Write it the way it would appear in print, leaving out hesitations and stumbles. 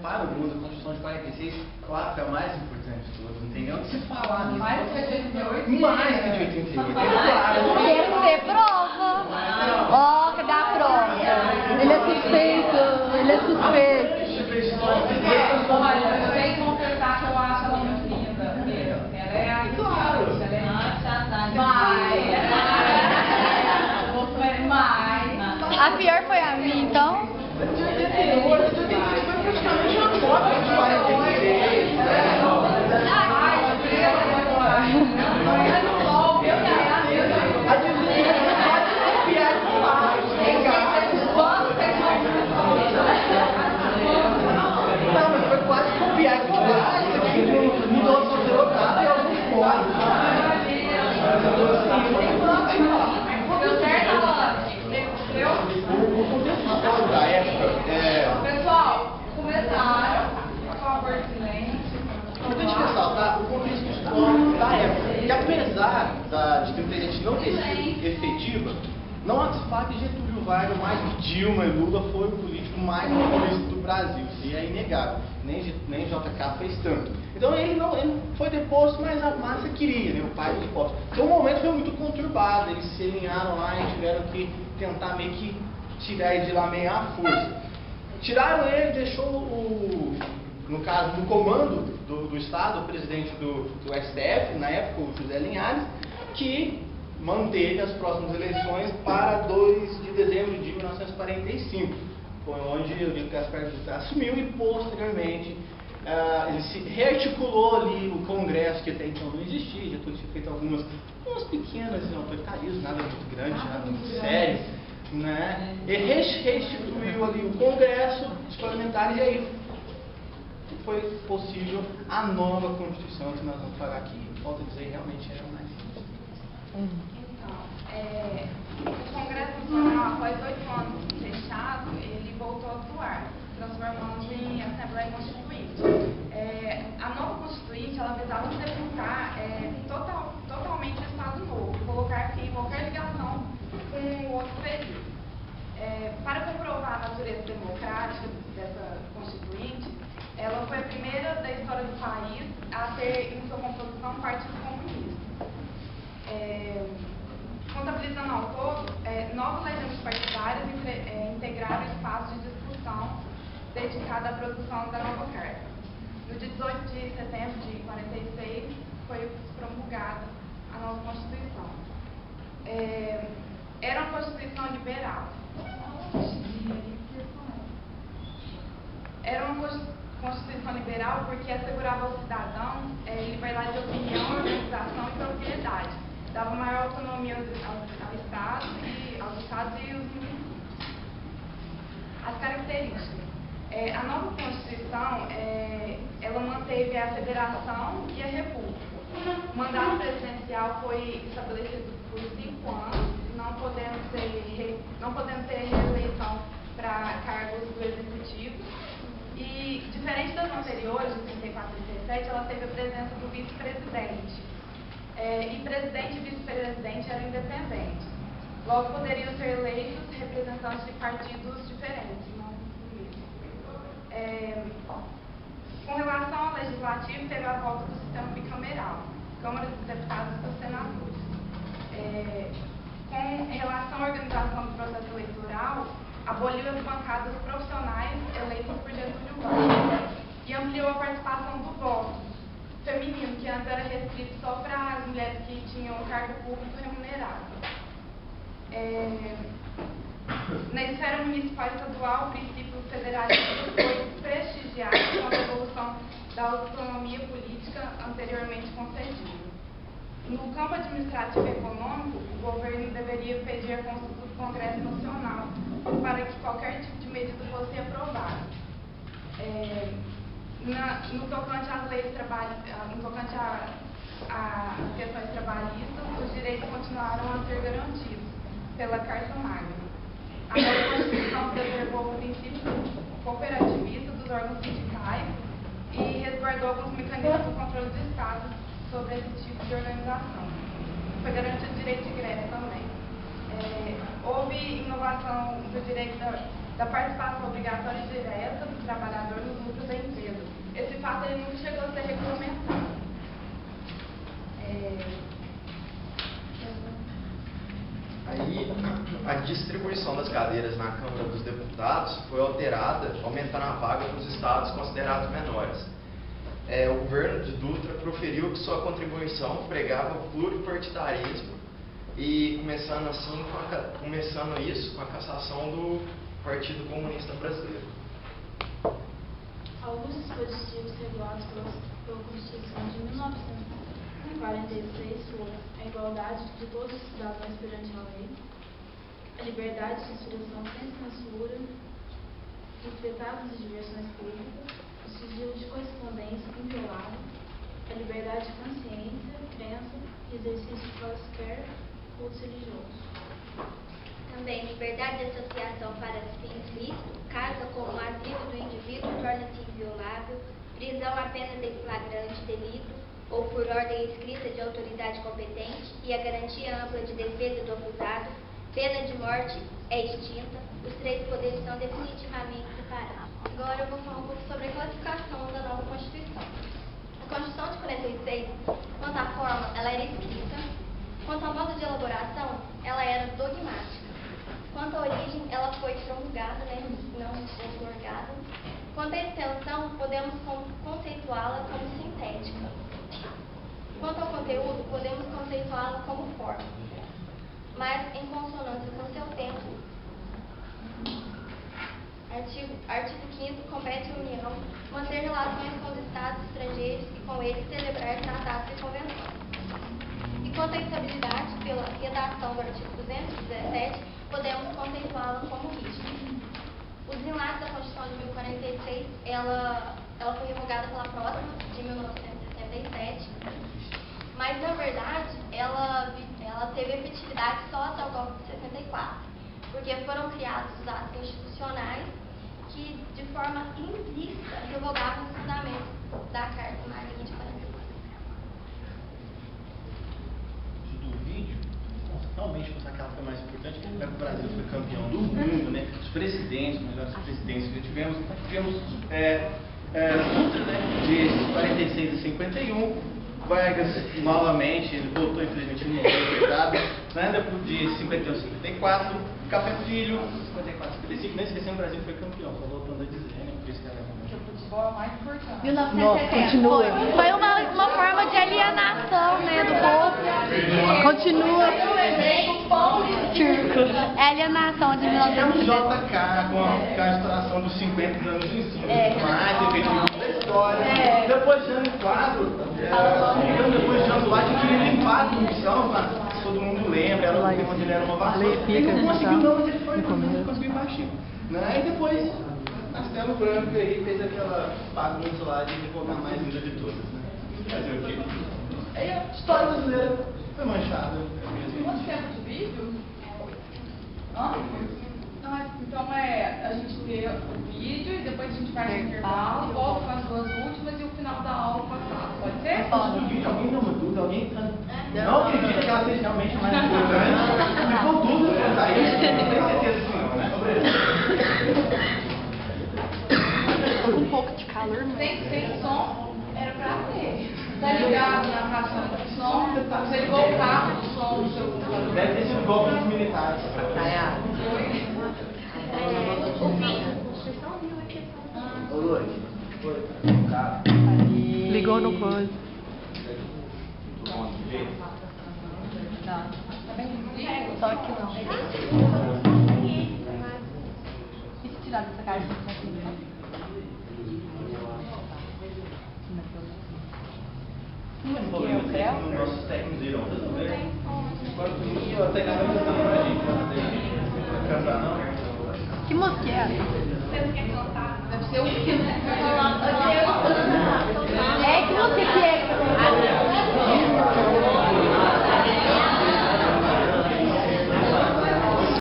Para o mundo, a Constituição de 46, claro que é a mais importante de todas, não tem nem o que se falar nisso. Mais que a de 88? Mais que a de 88, claro. Quero ver prova. Ó, cadê a prova? Ele é suspeito, ele é suspeito. Olha, eu tenho que confessar que eu acho ela muito linda mesmo. Ela é a Claro. A pior foi a minha, então. Não, mas foi quase copiar que mudou só trocado e alguns pontos. O contexto histórico da época Pessoal, começaram. Por favor, silêncio. importante ressaltar o contexto histórico da época. Que apesar de ter gente não ter sido efetiva, não há que se falar que Getúlio Vargas, mais que Dilma e Lula, foi o político mais populista do Brasil. Isso é inegável. Nem JK fez tanto. Então ele foi deposto, mas a massa queria, né? O pai dos postos. Então o momento foi muito conturbado. Eles se alinharam lá e tiveram que tentar meio que tirar ele de lá meio à força. Tiraram ele, deixou no caso, no comando do Estado, o presidente do STF, na época, o José Linhares, que manteve as próximas eleições para 2 de dezembro de 1945. Foi onde o Eurico Gaspar Dutra assumiu e, posteriormente, ele se rearticulou ali o Congresso, que até então não existia, já tinha feito algumas pequenas autoritarismos, nada muito grande, nada muito sério, né? E restituiu ali o Congresso, os parlamentares, e aí foi possível a nova Constituição, que nós vamos falar aqui. Volto a dizer, realmente era mais simples. Então, o Congresso Nacional, após 8 anos fechado, ele voltou a atuar, transformando em Assembleia Constituinte. A nova Constituinte, ela visava sepultar totalmente o Estado Novo, colocar fim em qualquer ligação com o outro período. Para comprovar a natureza democrática dessa Constituinte, ela foi a primeira da história do país a ter em sua composição um partido comunista. Contabilizando ao todo, 9 legendas partidárias integraram o espaço de discussão dedicado à produção da nova carta. No dia 18 de setembro de 46, foi promulgada a nova Constituição. Era uma Constituição liberal. Era uma Constituição liberal porque assegurava ao cidadão liberdade de opinião, organização e propriedade. Dava maior autonomia aos estados e aos municípios. As características. A nova Constituição, ela manteve a federação e a república. O mandato presidencial foi estabelecido por 5 anos, não podendo ter reeleição para cargos do executivo. E, diferente das anteriores, de 34 e 37, ela teve a presença do vice-presidente. E presidente e vice-presidente eram independentes. Logo, poderiam ser eleitos representantes de partidos diferentes, não o mesmo. Com relação ao legislativo, teve a volta do sistema bicameral, Câmara dos Deputados e dos Senadores. Com relação à organização do processo eleitoral, aboliu as bancadas profissionais eleitas por Getúlio Vargas e ampliou a participação do voto feminino, que antes era restrito só para as mulheres que tinham cargo público remunerado. Na esfera municipal e estadual, o princípio federalista foi prestigiado com a evolução da autonomia política anteriormente concedida. No campo administrativo e econômico, o governo deveria pedir a consulta do Congresso Nacional para que qualquer tipo de medida fosse aprovada. No tocante às leis às questões trabalhistas, os direitos continuaram a ser garantidos pela Carta Magna. A nova Constituição preservou o princípio cooperativista dos órgãos sindicais e resguardou alguns mecanismos do controle do Estado sobre esse tipo de organização. Foi garantido o direito de greve também. Houve inovação do direito da participação obrigatória e direta do trabalhador nos lucros fato ele nunca chegou a ser regulamentado. Aí, a distribuição das cadeiras na Câmara dos Deputados foi alterada, aumentando a vaga para os estados considerados menores. O governo de Dutra proferiu que sua contribuição pregava o pluripartidarismo e começando isso com a cassação do Partido Comunista Brasileiro. Alguns dispositivos regulados pela Constituição de 1946 foram a igualdade de todos os cidadãos perante a lei, a liberdade de expressão sem censura, espetáculos e diversões públicas, o sigilo de correspondência inviolável, a liberdade de consciência, crença e exercício de quaisquer cultos religiosos. Também liberdade de associação para fins lícitos, caso como o asilo do indivíduo torna-se inviolável, prisão apenas em flagrante delito ou por ordem escrita de autoridade competente e a garantia ampla de defesa do acusado, pena de morte é extinta, os três poderes são definitivamente separados. Agora eu vou falar um pouco sobre a classificação da nova Constituição. A Constituição de 46, quanto à forma, ela era escrita. Quanto ao modo de elaboração, ela era dogmática. Quanto à origem, ela foi promulgada, não outorgada. Quanto à extensão, podemos conceituá-la como sintética. Quanto ao conteúdo, podemos conceituá-la como forma, mas em consonância com seu tempo. Artigo 5º, compete à União manter relações com os Estados estrangeiros e com eles celebrar tratados e convenções. E quanto à estabilidade, pela redação do artigo 217, podemos conceituá-la como rígida. Os enlaces da Constituição de 1046, ela foi revogada pela próxima, de 1967, mas, na verdade, ela teve efetividade só até o golpe de 64, porque foram criados os atos institucionais que, de forma implícita, revogavam os fundamentos da Carta Magna de 44. Do vídeo, realmente mostrar que ela foi mais importante, que o Brasil foi campeão do mundo, né? Os presidentes, os melhores presidentes que tivemos Dutra, né? De 46 a 51. Vargas, novamente, ele voltou, infelizmente, não foi libertado, né? Depois de 51 a 54, Café Filho, 54 a 55, nem esquecendo, o Brasil foi campeão, só voltando a dizer, né? Por isso que ela é Porque o futebol é o mais importante. 1970. Continua. Foi uma forma de alienação, né, do povo. Continua. É alienação de o 1970. JK, com a instalação dos 50 anos de ensino, mais efetivo da história. Depois Jânio Quadro, depois Jânio Quadro, que queria limpar a corrupção, se todo mundo lembra, era onde ele era uma vassoura. Ele não conseguiu não, mas ele foi, conseguiu baixinho. Né? E depois, Castelo Branco aí fez aquela bagunça lá de revogar mais linda de todas. Né? Fazer o quê? Aí a história brasileira foi manchada. Quanto tempo de vídeo? Hã? Então a gente vê o vídeo e depois a gente faz o intervalo, volta com as duas últimas e o final da aula passada. Pode ser? O vídeo, alguém deu uma dúvida, alguém não acredita que ela seja realmente mais importante. Ficou dúvida quanto a isso, não tem certeza que não, né? Tô com um pouco de calor, mas... Sem som, era pra ter. Tá ligado na caixa de som, você ligou o carro do som do seu computador. Deve ter sido golpe dos militares. O vídeo, Constituição viu aqui. Ô, Luiz, foi. Ligou no coisa. Tá bem visível? Só que não. E se tirar dessa caixa? Nossos técnicos irão resolver. Enquanto isso, até que a gente está pra gente. Cantar não? Que música é essa? Você não quer cantar? Deve ser o